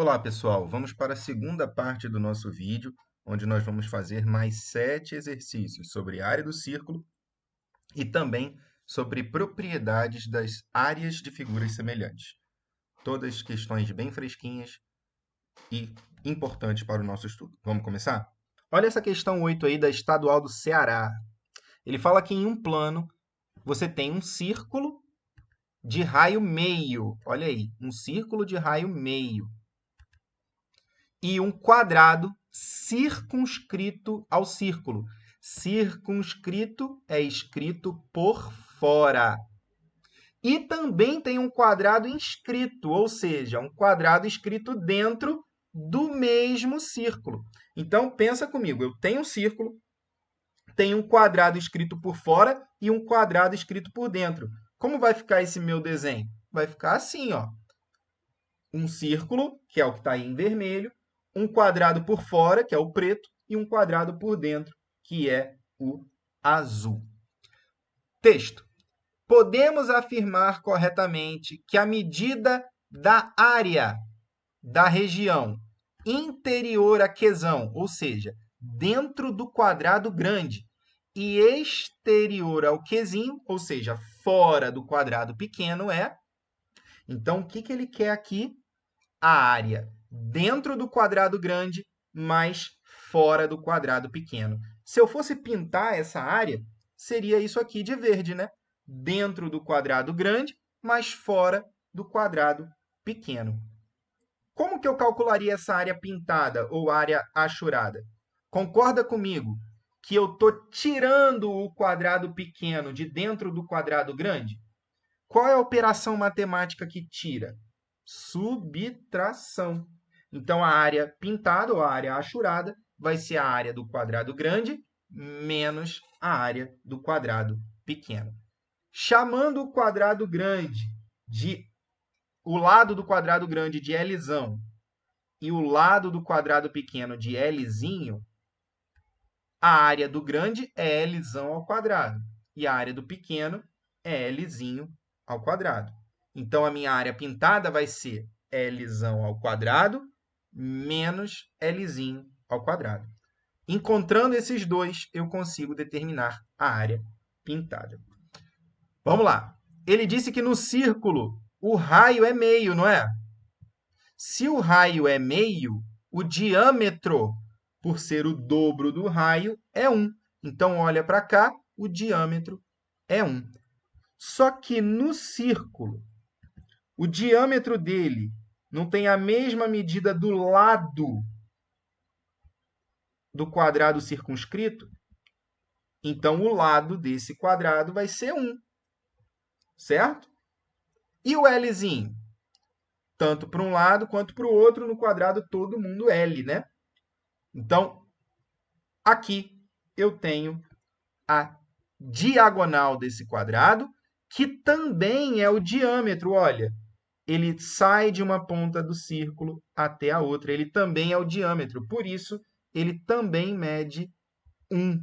Olá, pessoal! Vamos para a segunda parte do nosso vídeo, onde nós vamos fazer mais 7 exercícios sobre a área do círculo e também sobre propriedades das áreas de figuras semelhantes. Todas questões bem fresquinhas e importantes para o nosso estudo. Vamos começar? Olha essa questão 8 aí da Estadual do Ceará. Ele fala que em um plano você tem um círculo de raio meio. Olha aí, um círculo de raio meio. E um quadrado circunscrito ao círculo. Circunscrito é escrito por fora. E também tem um quadrado inscrito, ou seja, um quadrado escrito dentro do mesmo círculo. Então, pensa comigo, eu tenho um círculo, tenho um quadrado escrito por fora e um quadrado escrito por dentro. Como vai ficar esse meu desenho? Vai ficar assim, ó. Um círculo, que é o que está aí em vermelho, um quadrado por fora, que é o preto, e um quadrado por dentro, que é o azul. Texto. Podemos afirmar corretamente que a medida da área da região interior à quesão, ou seja, dentro do quadrado grande, e exterior ao quesinho, ou seja, fora do quadrado pequeno, é... Então, o que ele quer aqui? A área dentro do quadrado grande, mas fora do quadrado pequeno. Se eu fosse pintar essa área, seria isso aqui de verde, né? Dentro do quadrado grande, mas fora do quadrado pequeno. Como que eu calcularia essa área pintada ou área hachurada? Concorda comigo que eu estou tirando o quadrado pequeno de dentro do quadrado grande? Qual é a operação matemática que tira? Subtração. Então, a área pintada, ou a área hachurada, vai ser a área do quadrado grande menos a área do quadrado pequeno. Chamando o quadrado grande o lado do quadrado grande de Lzão e o lado do quadrado pequeno de Lzinho, a área do grande é Lzão ao quadrado e a área do pequeno é Lzinho ao quadrado. Então, a minha área pintada vai ser Lzão ao quadrado menos Lzinho ao quadrado. Encontrando esses dois, eu consigo determinar a área pintada. Vamos lá. Ele disse que no círculo o raio é meio, não é? Se o raio é meio, o diâmetro, por ser o dobro do raio, é 1. Então, olha para cá, o diâmetro é 1. Só que no círculo, o diâmetro dele não tem a mesma medida do lado do quadrado circunscrito? Então, o lado desse quadrado vai ser 1, certo? E o Lzinho? Tanto para um lado quanto para o outro, no quadrado todo mundo L, né? Então, aqui eu tenho a diagonal desse quadrado, que também é o diâmetro. Olha, ele sai de uma ponta do círculo até a outra. Ele também é o diâmetro. Por isso, ele também mede 1.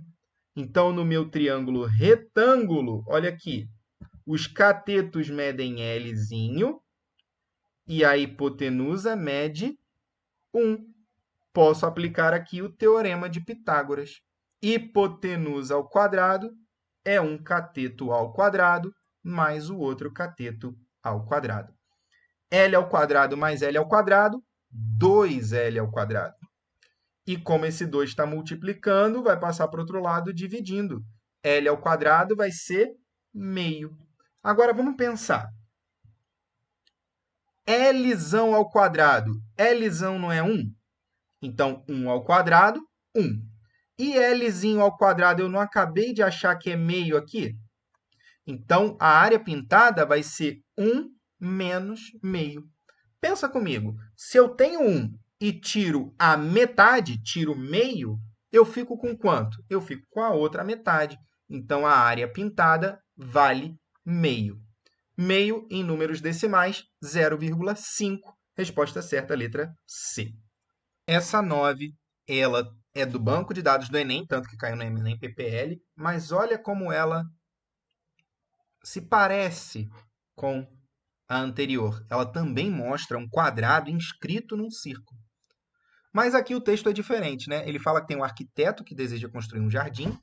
Então, no meu triângulo retângulo, olha aqui, os catetos medem Lzinho e a hipotenusa mede 1. Posso aplicar aqui o teorema de Pitágoras. Hipotenusa ao quadrado é um cateto ao quadrado mais o outro cateto ao quadrado. L ao quadrado mais L ao quadrado, 2L ao quadrado. E como esse 2 está multiplicando, vai passar para o outro lado dividindo. L ao quadrado vai ser meio. Agora, vamos pensar. Lzão ao quadrado. Lzão não é 1? Então, 1 ao quadrado, 1. E Lzinho ao quadrado, eu não acabei de achar que é meio aqui? Então, a área pintada vai ser 1 menos meio. Pensa comigo, se eu tenho 1 e tiro a metade, tiro meio, eu fico com quanto? Eu fico com a outra metade. Então, a área pintada vale meio. Meio em números decimais, 0,5. Resposta certa, letra C. Essa 9, ela é do banco de dados do Enem, tanto que caiu no Enem PPL, mas olha como ela se parece com a anterior, ela também mostra um quadrado inscrito num círculo. Mas aqui o texto é diferente, né? Ele fala que tem um arquiteto que deseja construir um jardim,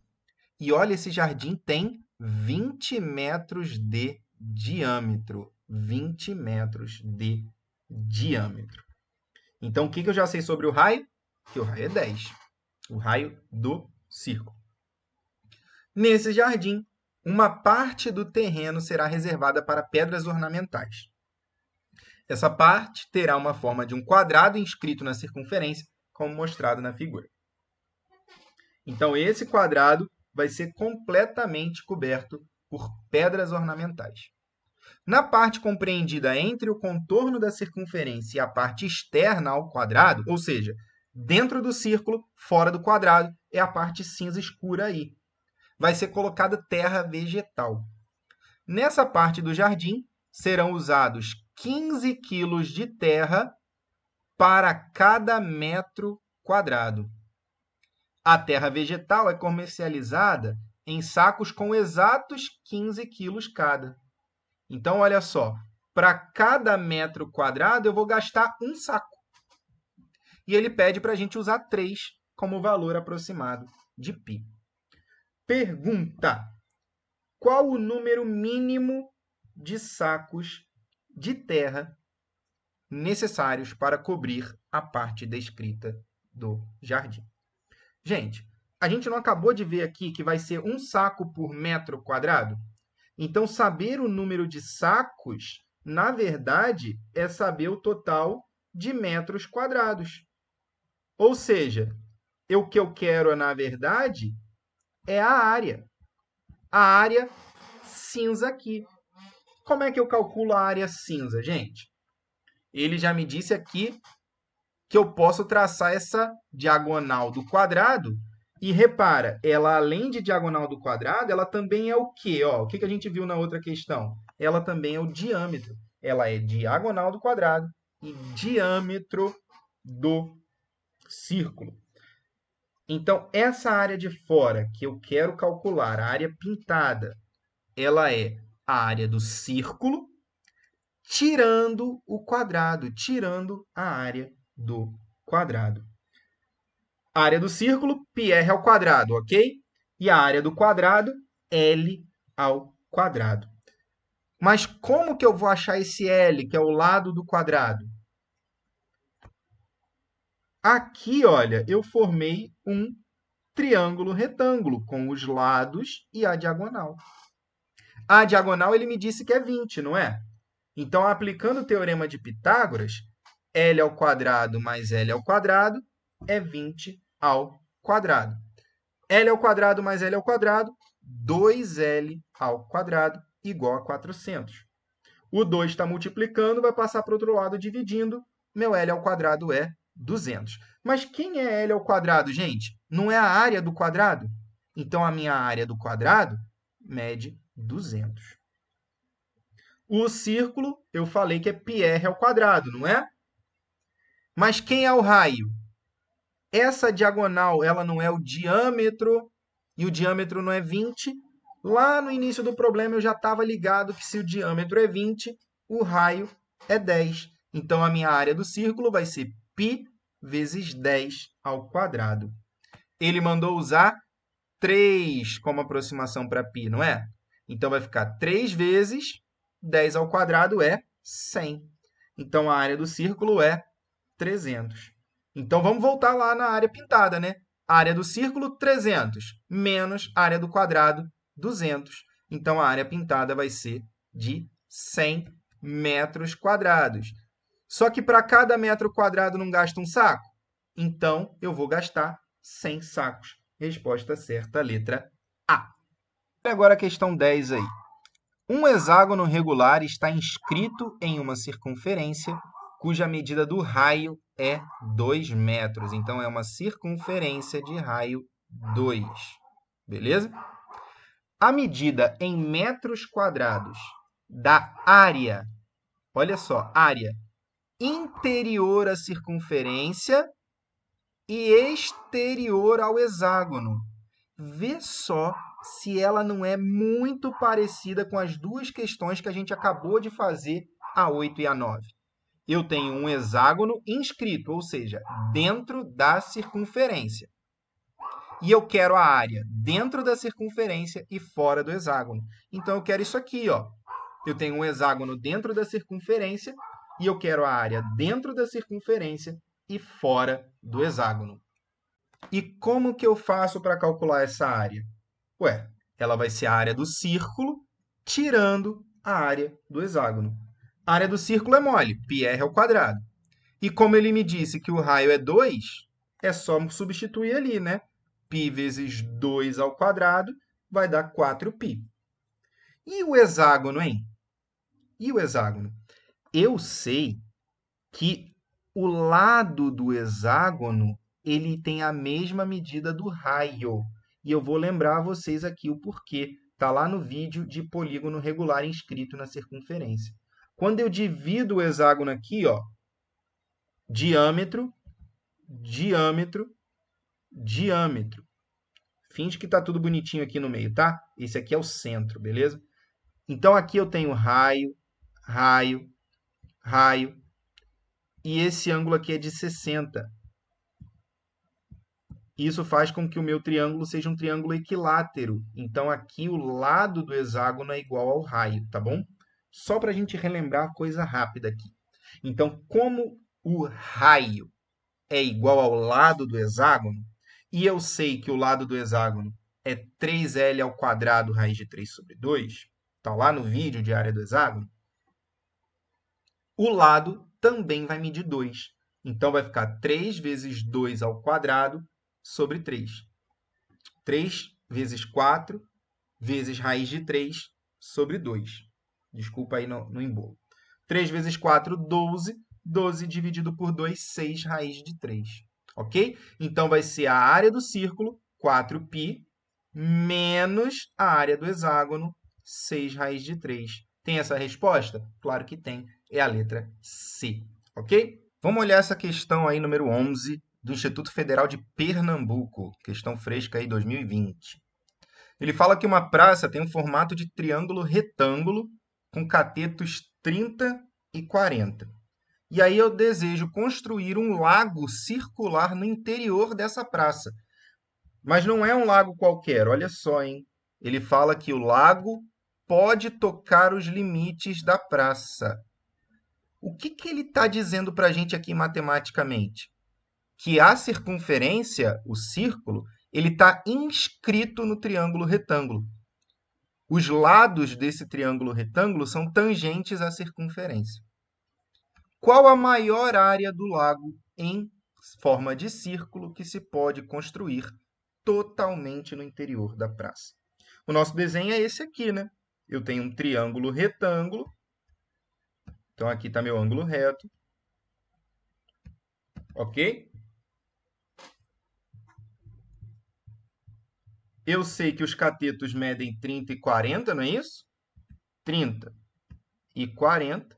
e olha, esse jardim tem 20 metros de diâmetro. 20 metros de diâmetro. Então, o que eu já sei sobre o raio? Que o raio é 10. O raio do círculo. Nesse jardim, uma parte do terreno será reservada para pedras ornamentais. Essa parte terá uma forma de um quadrado inscrito na circunferência, como mostrado na figura. Então, esse quadrado vai ser completamente coberto por pedras ornamentais. Na parte compreendida entre o contorno da circunferência e a parte externa ao quadrado, ou seja, dentro do círculo, fora do quadrado, é a parte cinza escura aí. Vai ser colocada terra vegetal. Nessa parte do jardim, serão usados 15 quilos de terra para cada metro quadrado. A terra vegetal é comercializada em sacos com exatos 15 quilos cada. Então, olha só, para cada metro quadrado eu vou gastar um saco. E ele pede para a gente usar 3 como valor aproximado de π. Pergunta: qual o número mínimo de sacos de terra necessários para cobrir a parte descrita do jardim? Gente, a gente não acabou de ver aqui que vai ser um saco por metro quadrado? Então, saber o número de sacos, na verdade, é saber o total de metros quadrados. Ou seja, o que eu quero, na verdade, é a área. A área cinza aqui. Como é que eu calculo a área cinza, gente? Ele já me disse aqui que eu posso traçar essa diagonal do quadrado. E repara, ela além de diagonal do quadrado, ela também é o quê? Ó, o que a gente viu na outra questão? Ela também é o diâmetro. Ela é diagonal do quadrado e diâmetro do círculo. Então, essa área de fora que eu quero calcular, a área pintada, ela é a área do círculo, tirando o quadrado, tirando a área do quadrado. A área do círculo, πr ao quadrado, ok? E a área do quadrado, L ao quadrado. Mas como que eu vou achar esse L, que é o lado do quadrado? Aqui, olha, eu formei um triângulo retângulo com os lados e a diagonal. A diagonal ele me disse que é 20, não é? Então, aplicando o teorema de Pitágoras, L ao quadrado mais L ao quadrado é 20 ao quadrado. L ao quadrado mais L ao quadrado, 2L ao quadrado igual a 400. O 2 está multiplicando, vai passar para o outro lado dividindo. Meu L ao quadrado é 200. Mas quem é L ao quadrado, gente? Não é a área do quadrado? Então, a minha área do quadrado mede 200. O círculo, eu falei que é πr ao quadrado, não é? Mas quem é o raio? Essa diagonal, ela não é o diâmetro, e o diâmetro não é 20. Lá no início do problema, eu já estava ligado que se o diâmetro é 20, o raio é 10. Então, a minha área do círculo vai ser π vezes 10 ao quadrado. Ele mandou usar 3 como aproximação para π, não é? Então, vai ficar 3 vezes 10 ao quadrado é 100. Então, a área do círculo é 300. Então, vamos voltar lá na área pintada, né? Área do círculo, 300, menos área do quadrado, 200. Então, a área pintada vai ser de 100 metros quadrados. Só que para cada metro quadrado não gasta um saco? Então, eu vou gastar 100 sacos. Resposta certa, letra A. Agora a questão 10 aí. Um hexágono regular está inscrito em uma circunferência cuja medida do raio é 2 metros. Então, é uma circunferência de raio 2. Beleza? A medida em metros quadrados da área, olha só, área interior à circunferência e exterior ao hexágono. Vê só se ela não é muito parecida com as duas questões que a gente acabou de fazer A8 e A9? Eu tenho um hexágono inscrito, ou seja, dentro da circunferência. E eu quero a área dentro da circunferência e fora do hexágono. Então, eu quero isso aqui, ó. Eu tenho um hexágono dentro da circunferência e eu quero a área dentro da circunferência e fora do hexágono. E como que eu faço para calcular essa área? Ué, ela vai ser a área do círculo tirando a área do hexágono. A área do círculo é mole, πr ao quadrado. E como ele me disse que o raio é 2, é só substituir ali, né? Π vezes 2 ao quadrado vai dar 4π. E o hexágono, hein? E o hexágono? Eu sei que o lado do hexágono ele tem a mesma medida do raio. E eu vou lembrar a vocês aqui o porquê. Está lá no vídeo de polígono regular inscrito na circunferência. Quando eu divido o hexágono aqui, ó, diâmetro, diâmetro, diâmetro. Finge que está tudo bonitinho aqui no meio, tá? Esse aqui é o centro, beleza? Então, aqui eu tenho raio, raio, raio. E esse ângulo aqui é de 60. Isso faz com que o meu triângulo seja um triângulo equilátero. Então, aqui o lado do hexágono é igual ao raio, tá bom? Só para a gente relembrar coisa rápida aqui. Então, como o raio é igual ao lado do hexágono, e eu sei que o lado do hexágono é 3L ao quadrado raiz de 3 sobre 2, está lá no vídeo de área do hexágono, o lado também vai medir 2. Então, vai ficar 3 vezes 2 ao quadrado sobre 3. 3 vezes 4 vezes raiz de 3 sobre 2. Desculpa aí no embolo. 3 vezes 4, 12. 12 dividido por 2, 6 raiz de 3. Ok? Então, vai ser a área do círculo, 4π, menos a área do hexágono, 6 raiz de 3. Tem essa resposta? Claro que tem. É a letra C. Ok? Vamos olhar essa questão aí, número 11, do Instituto Federal de Pernambuco. Questão fresca aí, 2020. Ele fala que uma praça tem um formato de triângulo retângulo com catetos 30 e 40. E aí eu desejo construir um lago circular no interior dessa praça. Mas não é um lago qualquer, olha só, hein? Ele fala que o lago pode tocar os limites da praça. O que ele está dizendo para a gente aqui matematicamente? Que a circunferência, o círculo, ele está inscrito no triângulo retângulo. Os lados desse triângulo retângulo são tangentes à circunferência. Qual a maior área do lago em forma de círculo que se pode construir totalmente no interior da praça? O nosso desenho é esse aqui, né? Eu tenho um triângulo retângulo. Então, aqui está meu ângulo reto. Ok? Eu sei que os catetos medem 30 e 40, não é isso? 30 e 40.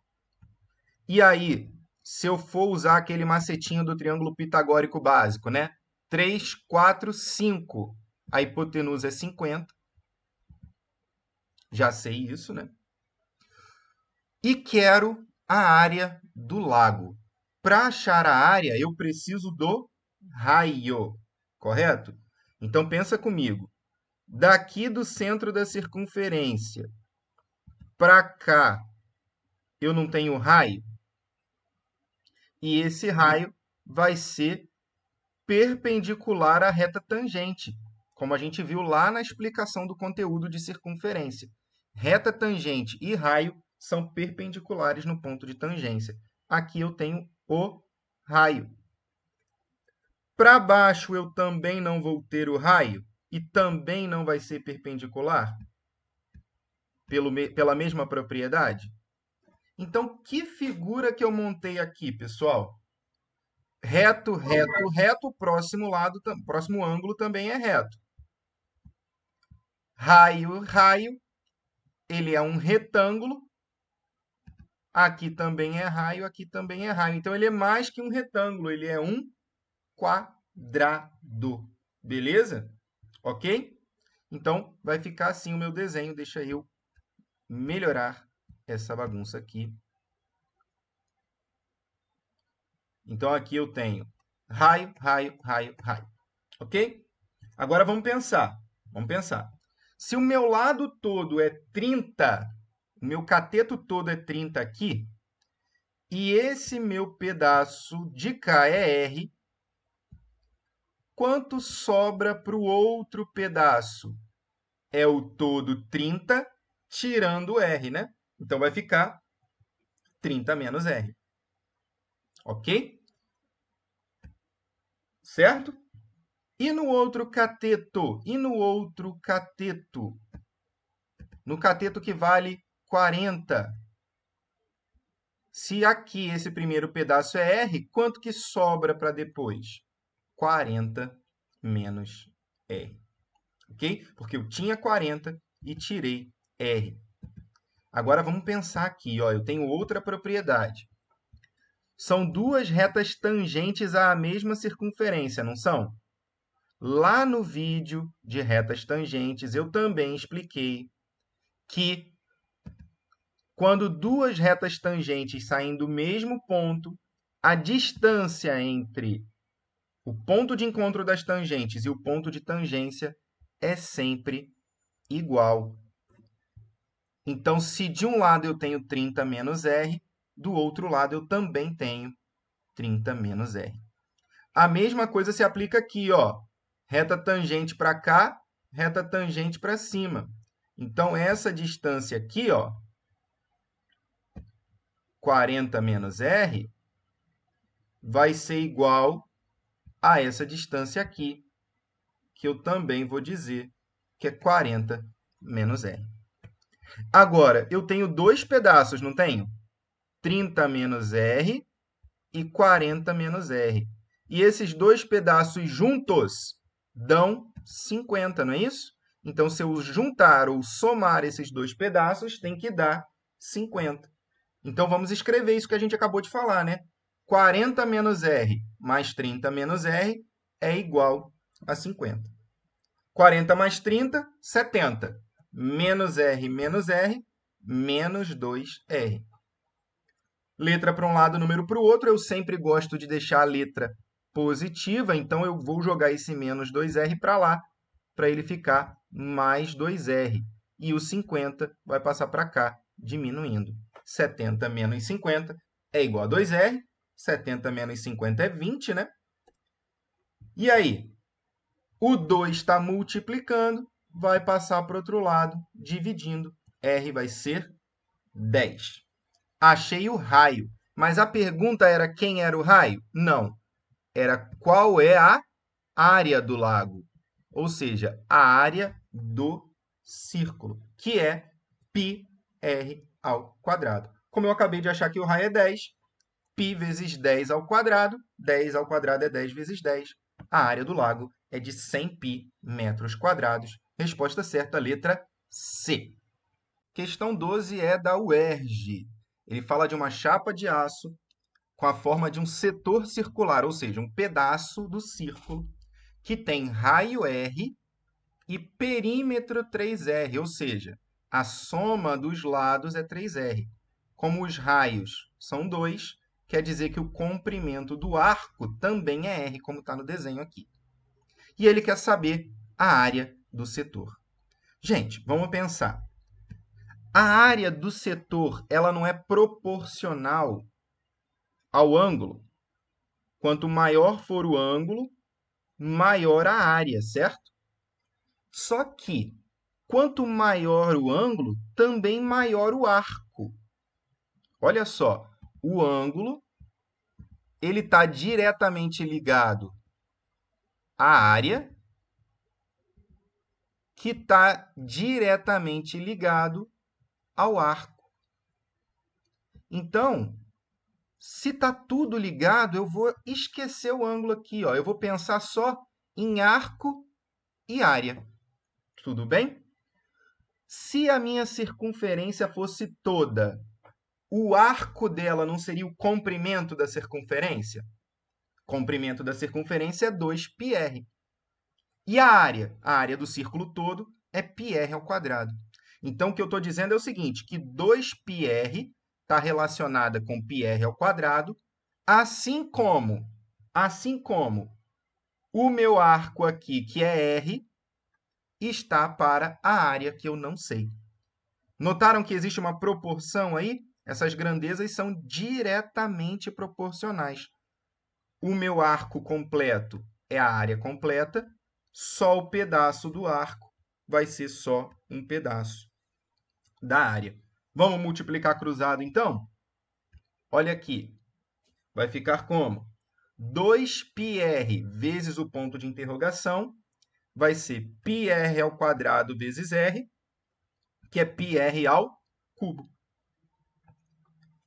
E aí, se eu for usar aquele macetinho do triângulo pitagórico básico, né? 3, 4, 5. A hipotenusa é 50. Já sei isso, né? E quero a área do lago. Para achar a área, eu preciso do raio, correto? Então, pensa comigo. Daqui do centro da circunferência para cá, eu não tenho raio? E esse raio vai ser perpendicular à reta tangente, como a gente viu lá na explicação do conteúdo de circunferência. Reta tangente e raio são perpendiculares no ponto de tangência. Aqui eu tenho o raio. Para baixo eu também não vou ter o raio e também não vai ser perpendicular pela mesma propriedade? Então, que figura que eu montei aqui, pessoal? Reto, reto, reto, próximo ângulo também é reto. Raio, raio, ele é um retângulo. Aqui também é raio, aqui também é raio. Então, ele é mais que um retângulo, ele é um quadrado. Beleza? Ok? Então, vai ficar assim o meu desenho. Deixa eu melhorar essa bagunça aqui. Então, aqui eu tenho raio, raio, raio, raio. Ok? Agora, vamos pensar. Vamos pensar. Se o meu lado todo é 30, o meu cateto todo é 30 aqui, e esse meu pedaço de cá é R, quanto sobra para o outro pedaço? É o todo 30 tirando R, né? Então, vai ficar 30 menos R. Ok? Certo? E no outro cateto? E no outro cateto? No cateto que vale 40. Se aqui esse primeiro pedaço é R, quanto que sobra para depois? 40 menos R. Ok? Porque eu tinha 40 e tirei R. Agora vamos pensar aqui, ó, eu tenho outra propriedade. São duas retas tangentes à mesma circunferência, não são? Lá no vídeo de retas tangentes, eu também expliquei que quando duas retas tangentes saem do mesmo ponto, a distância entre o ponto de encontro das tangentes e o ponto de tangência é sempre igual. Então, se de um lado eu tenho 30 menos R, do outro lado eu também tenho 30 menos R. A mesma coisa se aplica aqui, ó. Reta tangente para cá, reta tangente para cima. Então, essa distância aqui, ó, 40 menos R, vai ser igual a essa distância aqui, que eu também vou dizer que é 40 menos R. Agora, eu tenho dois pedaços, não tenho? 30 menos R e 40 menos R. E esses dois pedaços juntos dão 50, não é isso? Então, se eu juntar ou somar esses dois pedaços, tem que dar 50. Então, vamos escrever isso que a gente acabou de falar, né? 40 menos R mais 30 menos R é igual a 50. 40 mais 30, 70. Menos R, menos 2R. Letra para um lado, número para o outro. Eu sempre gosto de deixar a letra positiva, então eu vou jogar esse menos 2R para lá, para ele ficar mais 2R. E o 50 vai passar para cá, diminuindo. 70 menos 50 é igual a 2R. 70 menos 50 é 20, né? E aí? O 2 está multiplicando, vai passar para o outro lado, dividindo. R vai ser 10. Achei o raio. Mas a pergunta era quem era o raio? Não. Era qual é a área do lago. Ou seja, a área do círculo, que é πr ao quadrado. Como eu acabei de achar que o raio é 10, π vezes 10 ao quadrado, 10 ao quadrado é 10 vezes 10. A área do lago é de 100 π metros quadrados. Resposta certa, letra C. Questão 12 é da UERJ. Ele fala de uma chapa de aço com a forma de um setor circular, ou seja, um pedaço do círculo que tem raio R e perímetro 3R, ou seja, a soma dos lados é 3R. Como os raios são 2, quer dizer que o comprimento do arco também é R, como está no desenho aqui. E ele quer saber a área do setor. Gente, vamos pensar. A área do setor ela não é proporcional ao ângulo. Quanto maior for o ângulo, maior a área, certo? Só que, quanto maior o ângulo, também maior o arco. Olha só, o ângulo ele está diretamente ligado à área, que está diretamente ligado ao arco. Então, se está tudo ligado, eu vou esquecer o ângulo aqui. Ó. Eu vou pensar só em arco e área. Tudo bem? Se a minha circunferência fosse toda, o arco dela não seria o comprimento da circunferência? Comprimento da circunferência é 2πr. E a área? A área do círculo todo é πr ao quadrado. Então, o que eu estou dizendo é o seguinte, que 2πr está relacionada com πr ao quadrado Assim como o meu arco aqui, que é R, está para a área que eu não sei. Notaram que existe uma proporção aí? Essas grandezas são diretamente proporcionais. O meu arco completo é a área completa, só o pedaço do arco vai ser só um pedaço da área. Vamos multiplicar cruzado, então? Olha aqui. Vai ficar como? 2πr vezes o ponto de interrogação vai ser πr ao quadrado vezes r, que é πr ao cubo.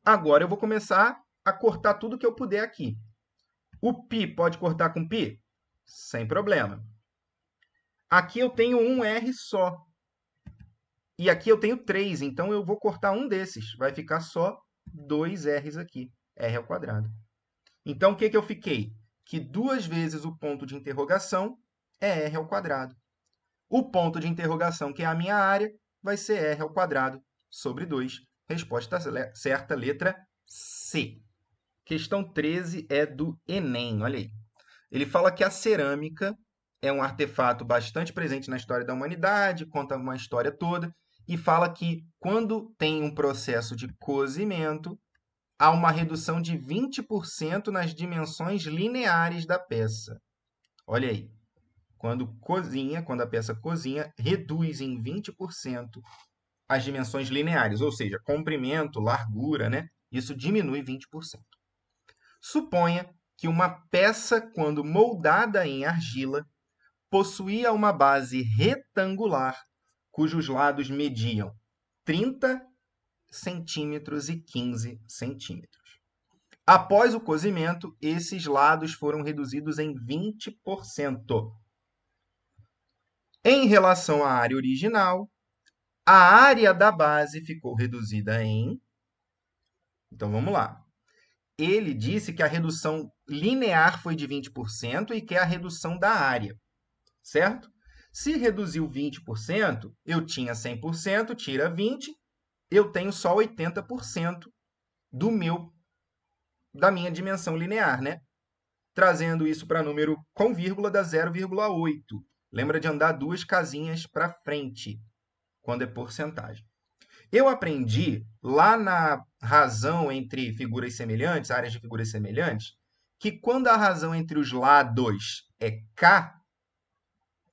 Agora eu vou começar a cortar tudo que eu puder aqui. O π pode cortar com π? Sem problema. Aqui eu tenho um r só. E aqui eu tenho 3, então eu vou cortar um desses. Vai ficar só 2 r's aqui, r ao quadrado. Então, o que eu fiquei? Que 2 vezes o ponto de interrogação é r ao quadrado. O ponto de interrogação, que é a minha área, vai ser r ao quadrado sobre 2. Resposta certa, letra C. Questão 13 é do Enem, olha aí. Ele fala que a cerâmica é um artefato bastante presente na história da humanidade, conta uma história toda, e fala que quando tem um processo de cozimento, há uma redução de 20% nas dimensões lineares da peça. Olha aí. Quando a peça cozinha, reduz em 20% as dimensões lineares, ou seja, comprimento, largura, né? Isso diminui 20%. Suponha que uma peça, quando moldada em argila, possuía uma base retangular, cujos lados mediam 30 centímetros e 15 centímetros. Após o cozimento, esses lados foram reduzidos em 20%. Em relação à área original, a área da base ficou reduzida em... Então, vamos lá. Ele disse que a redução linear foi de 20% e que é a redução da área, certo? Se reduziu 20%, eu tinha 100%, tira 20%, eu tenho só 80% da minha dimensão linear, né? Trazendo isso para número com vírgula dá 0,8. Lembra de andar 2 casinhas para frente, quando é porcentagem. Eu aprendi lá na razão entre figuras semelhantes, áreas de figuras semelhantes, que quando a razão entre os lados é k,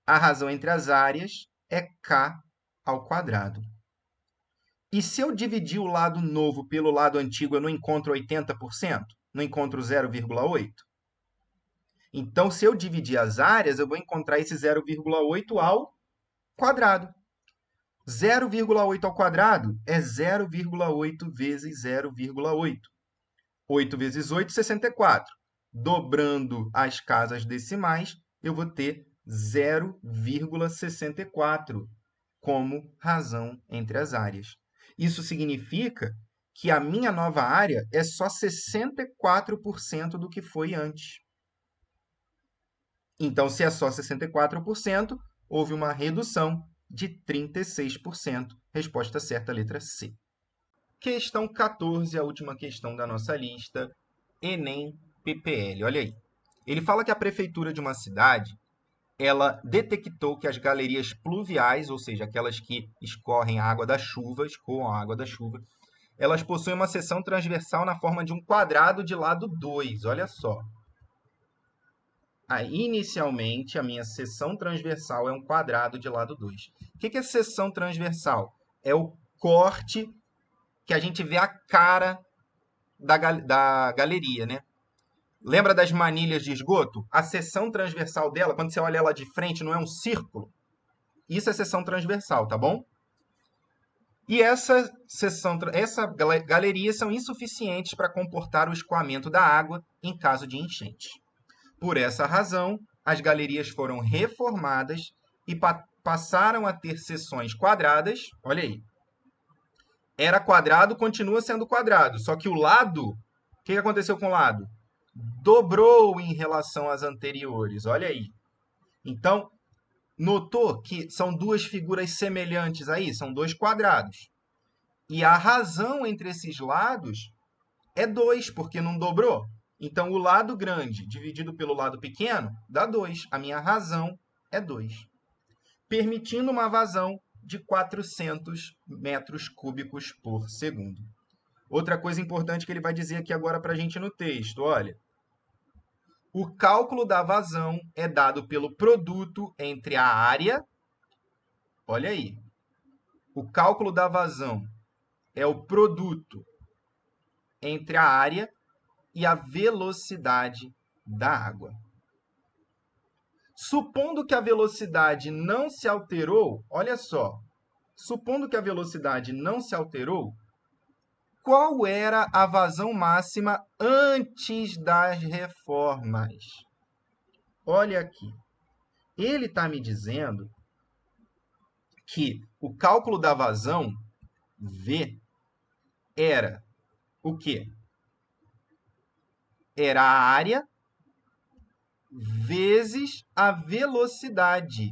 a razão entre as áreas é k ao quadrado. E se eu dividir o lado novo pelo lado antigo, eu não encontro 80%? Não encontro 0,8%? Então, se eu dividir as áreas, eu vou encontrar esse 0,8 ao quadrado. 0,8 ao quadrado é 0,8 vezes 0,8. 8 vezes 8, 64. Dobrando as casas decimais, eu vou ter 0,64 como razão entre as áreas. Isso significa que a minha nova área é só 64% do que foi antes. Então, se é só 64%, houve uma redução de 36%. Resposta certa, letra C. Questão 14, a última questão da nossa lista, Enem PPL. Olha aí. Ele fala que a prefeitura de uma cidade, ela detectou que as galerias pluviais, ou seja, aquelas que escorrem a água da chuva, escoam a água da chuva, elas possuem uma seção transversal na forma de um quadrado de lado 2. Olha só. Inicialmente, a minha seção transversal é um quadrado de lado 2. O que é seção transversal? É o corte que a gente vê a cara da galeria, né? Lembra das manilhas de esgoto? A seção transversal dela, quando você olha ela de frente, não é um círculo? Isso é seção transversal, tá bom? E essa galeria são insuficientes para comportar o escoamento da água em caso de enchente. Por essa razão, as galerias foram reformadas e passaram a ter seções quadradas. Olha aí. Era quadrado, continua sendo quadrado. Só que o lado, o que aconteceu com o lado? Dobrou em relação às anteriores. Olha aí. Então, notou que são duas figuras semelhantes aí? São dois quadrados. E a razão entre esses lados é 2, porque não dobrou. Então, o lado grande dividido pelo lado pequeno dá 2. A minha razão é 2. Permitindo uma vazão de 400 metros cúbicos por segundo. Outra coisa importante que ele vai dizer aqui agora para a gente no texto, olha. O cálculo da vazão é dado pelo produto entre a área, olha aí, o cálculo da vazão é o produto entre a área e a velocidade da água. Supondo que a velocidade não se alterou, olha só, supondo que a velocidade não se alterou, qual era a vazão máxima antes das reformas? Olha aqui. Ele está me dizendo que o cálculo da vazão, V, era o quê? Era a área vezes a velocidade.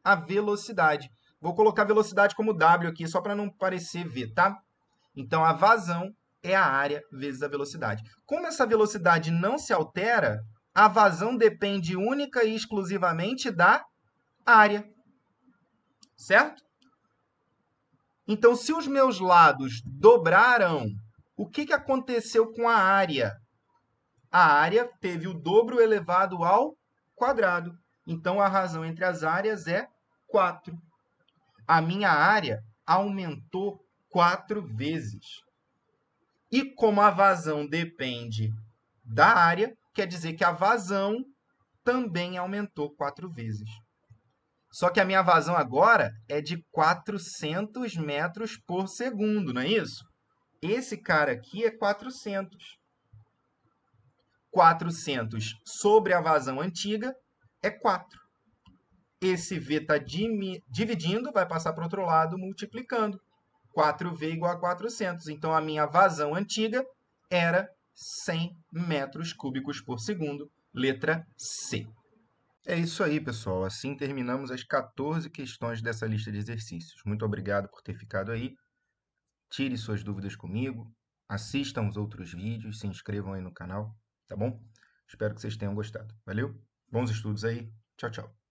A velocidade. Vou colocar a velocidade como W aqui, só para não parecer V, tá? Então, a vazão é a área vezes a velocidade. Como essa velocidade não se altera, a vazão depende única e exclusivamente da área. Certo? Então, se os meus lados dobraram, o que aconteceu com a área? A área teve o dobro elevado ao quadrado. Então, a razão entre as áreas é 4. A minha área aumentou 4 vezes. E como a vazão depende da área, quer dizer que a vazão também aumentou 4 vezes. Só que a minha vazão agora é de 400 metros por segundo, não é isso? Esse cara aqui é 400. 400 sobre a vazão antiga é 4. Esse V está dividindo, vai passar para o outro lado multiplicando. 4V igual a 400. Então, a minha vazão antiga era 100 metros cúbicos por segundo, letra C. É isso aí, pessoal. Assim terminamos as 14 questões dessa lista de exercícios. Muito obrigado por ter ficado aí. Tire suas dúvidas comigo, assistam os outros vídeos, se inscrevam aí no canal, tá bom? Espero que vocês tenham gostado. Valeu? Bons estudos aí. Tchau, tchau.